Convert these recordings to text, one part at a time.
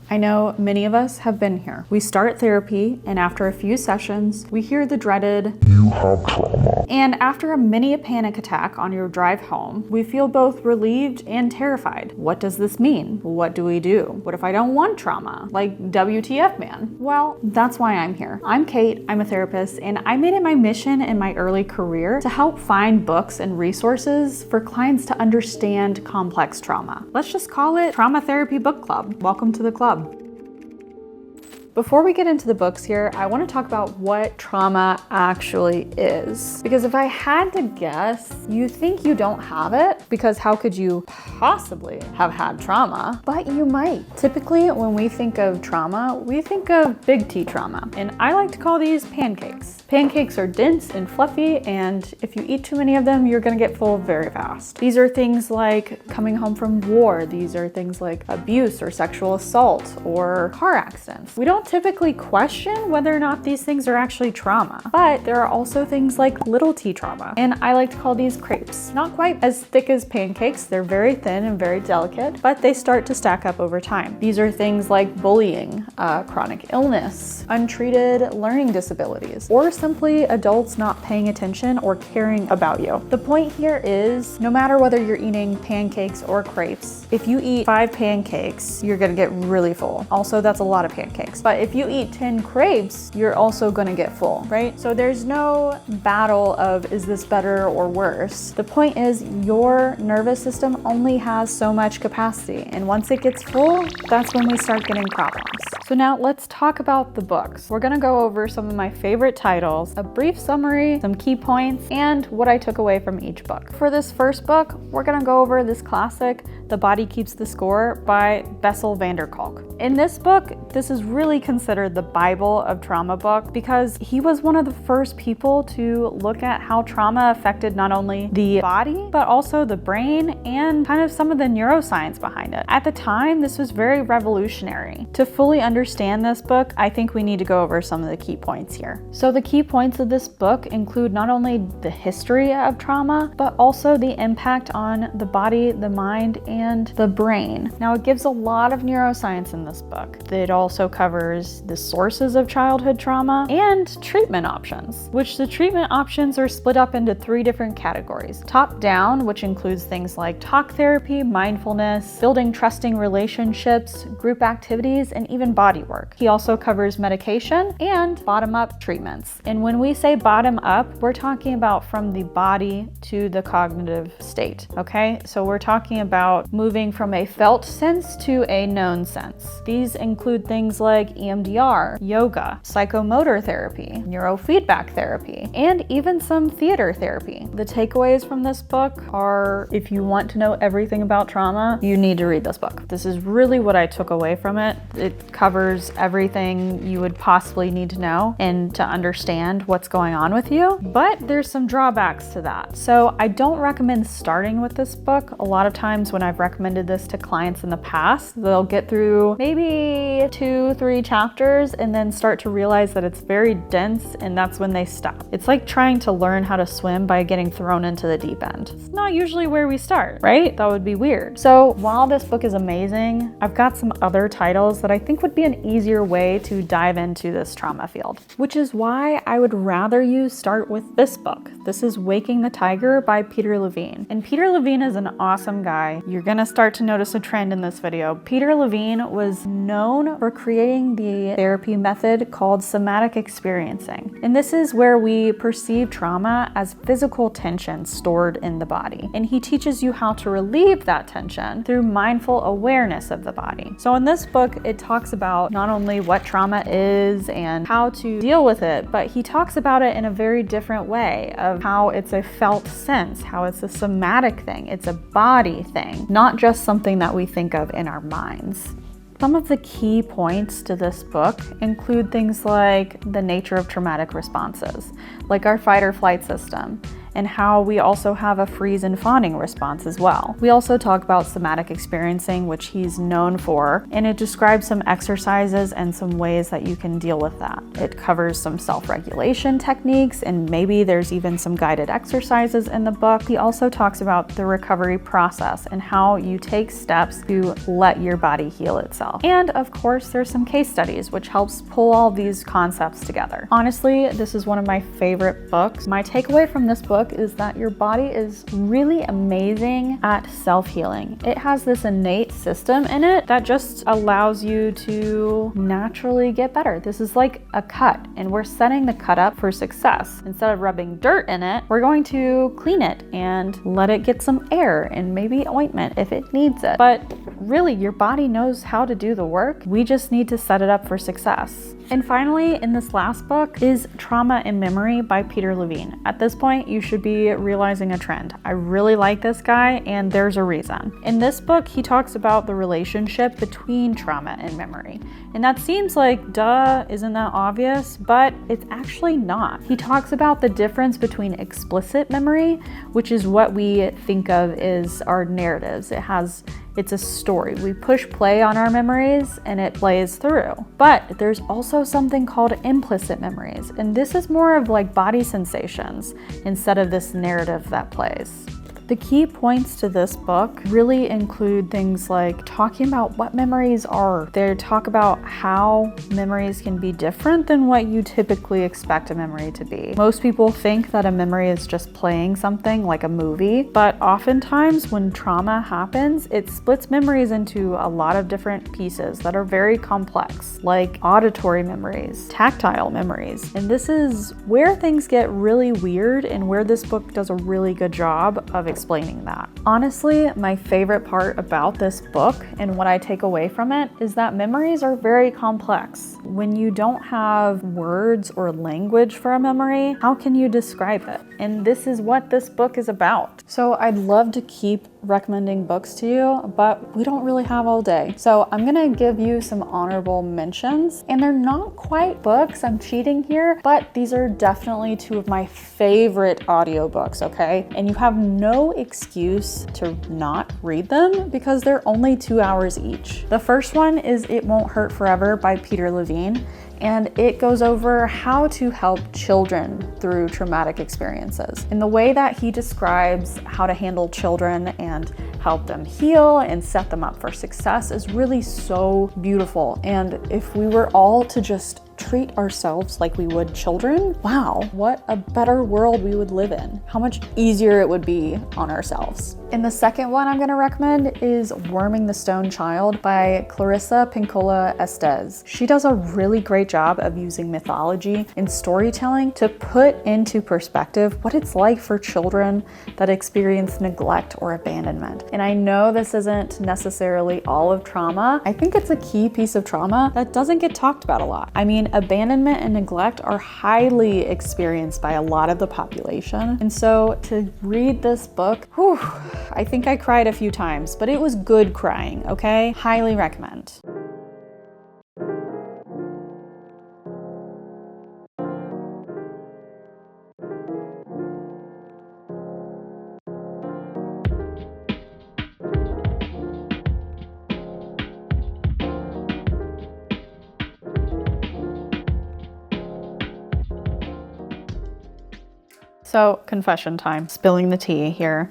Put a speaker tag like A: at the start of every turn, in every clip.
A: I know many of us have been here. We start therapy, and after a few sessions, we hear the dreaded, "You have trauma." And after a mini panic attack on your drive home, we feel both relieved and terrified. What does this mean? What do we do? What if I don't want trauma? Like WTF, man? Well, that's why I'm here. I'm Kate, I'm a therapist, and I made it my mission in my early career to help find books and resources for clients to understand complex trauma. Let's just call it Trauma Therapy Book Club. Welcome to the club. Before we get into the books here, I want to talk about what trauma actually is. Because if I had to guess, you think you don't have it, because how could you possibly have had trauma? But you might. Typically, when we think of trauma, we think of big T trauma. And I like to call these pancakes. Pancakes are dense and fluffy, and if you eat too many of them, you're gonna get full very fast. These are things like coming home from war. These are things like abuse or sexual assault or car accidents. We don't typically question whether or not these things are actually trauma, but there are also things like little T trauma, and I like to call these crepes. Not quite as thick as pancakes, they're very thin and very delicate, but they start to stack up over time. These are things like bullying, chronic illness, untreated learning disabilities, or simply adults not paying attention or caring about you. The point here is, no matter whether you're eating pancakes or crepes, if you eat 5 pancakes, you're gonna get really full. Also, that's a lot of pancakes. But if you eat 10 crepes, you're also gonna get full, right? So there's no battle of, is this better or worse? The point is, your nervous system only has so much capacity. And once it gets full, that's when we start getting problems. So now let's talk about the books. We're gonna go over some of my favorite titles, a brief summary, some key points, and what I took away from each book. For this first book, we're gonna go over this classic, The Body Keeps the Score by Bessel van der Kolk. In this book, this is really considered the Bible of trauma book because he was one of the first people to look at how trauma affected not only the body, but also the brain and kind of some of the neuroscience behind it. At the time, this was very revolutionary. To fully understand this book, I think we need to go over some of the key points here. So the key points of this book include not only the history of trauma, but also the impact on the body, the mind, and the brain. Now, it gives a lot of neuroscience in this book. It also covers the sources of childhood trauma and treatment options, which the treatment options are split up into 3 different categories. Top down, which includes things like talk therapy, mindfulness, building trusting relationships, group activities, and even body work. He also covers medication and bottom up treatments. And when we say bottom up, we're talking about from the body to the cognitive state, okay? So we're talking about moving from a felt sense to a known sense. These include things like EMDR, yoga, psychomotor therapy, neurofeedback therapy, and even some theater therapy. The takeaways from this book are, if you want to know everything about trauma, you need to read this book. This is really what I took away from it. It covers everything you would possibly need to know and to understand what's going on with you, but there's some drawbacks to that. So I don't recommend starting with this book. A lot of times when I've recommended this to clients in the past, they'll get through maybe 2-3 chapters and then start to realize that it's very dense, and that's when they stop. It's like trying to learn how to swim by getting thrown into the deep end. It's not usually where we start, right? That would be weird. So while this book is amazing, I've got some other titles that I think would be an easier way to dive into this trauma field, which is why I would rather you start with this book. This is Waking the Tiger by Peter Levine. And Peter Levine is an awesome guy. You're gonna start to notice a trend in this video. Peter Levine was known for creating the therapy method called somatic experiencing. And this is where we perceive trauma as physical tension stored in the body. And he teaches you how to relieve that tension through mindful awareness of the body. So in this book, it talks about not only what trauma is and how to deal with it, but he talks about it in a very different way of how it's a felt sense, how it's a somatic thing, it's a body thing, not just something that we think of in our minds. Some of the key points to this book include things like the nature of traumatic responses, like our fight or flight system. and how we also have a freeze and fawning response as well. We also talk about somatic experiencing, which he's known for, and it describes some exercises and some ways that you can deal with that. It covers some self-regulation techniques, and maybe there's even some guided exercises in the book. He also talks about the recovery process and how you take steps to let your body heal itself. And of course, there's some case studies, which helps pull all these concepts together. Honestly, this is one of my favorite books. My takeaway from this book is that your body is really amazing at self-healing. It has this innate system in it that just allows you to naturally get better. This is like a cut, and we're setting the cut up for success. Instead of rubbing dirt in it, we're going to clean it and let it get some air and maybe ointment if it needs it. But really, your body knows how to do the work. We just need to set it up for success. And finally, in this last book is Trauma and Memory by Peter Levine. At this point, you should be realizing a trend. I really like this guy, and there's a reason. In this book, he talks about the relationship between trauma and memory. And that seems like, duh, isn't that obvious? But it's actually not. He talks about the difference between explicit memory, which is what we think of as our narratives. It's a story. We push play on our memories and it plays through. But there's also something called implicit memories. And this is more of like body sensations instead of this narrative that plays. The key points to this book really include things like talking about what memories are. They talk about how memories can be different than what you typically expect a memory to be. Most people think that a memory is just playing something like a movie, but oftentimes when trauma happens, it splits memories into a lot of different pieces that are very complex, like auditory memories, tactile memories. And this is where things get really weird and where this book does a really good job of explaining that. Honestly, my favorite part about this book and what I take away from it is that memories are very complex. When you don't have words or language for a memory, how can you describe it? And this is what this book is about. So I'd love to keep recommending books to you, but we don't really have all day. So I'm gonna give you some honorable mentions, and they're not quite books, I'm cheating here, but these are definitely two of my favorite audiobooks, okay? And you have no excuse to not read them because they're only 2 hours each. The first one is It Won't Hurt Forever by Peter Levine. And it goes over how to help children through traumatic experiences. And the way that he describes how to handle children and help them heal and set them up for success is really so beautiful. And if we were all to just treat ourselves like we would children, wow, what a better world we would live in. How much easier it would be on ourselves. And the second one I'm gonna recommend is Worming the Stone Child by Clarissa Pinkola Estes. She does a really great job of using mythology and storytelling to put into perspective what it's like for children that experience neglect or abandonment. And I know this isn't necessarily all of trauma. I think it's a key piece of trauma that doesn't get talked about a lot. I mean, abandonment and neglect are highly experienced by a lot of the population. And so to read this book, whew, I think I cried a few times, but it was good crying, okay? Highly recommend. So, confession time, spilling the tea here.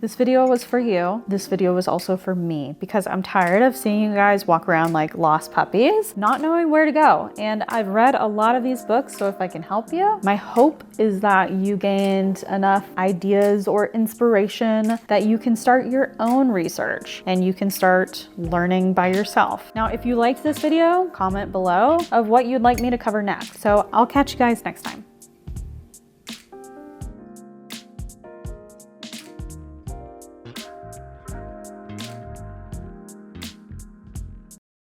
A: This video was for you. This video was also for me because I'm tired of seeing you guys walk around like lost puppies, not knowing where to go. And I've read a lot of these books, so if I can help you, my hope is that you gained enough ideas or inspiration that you can start your own research and you can start learning by yourself. Now, if you liked this video, comment below of what you'd like me to cover next. So I'll catch you guys next time.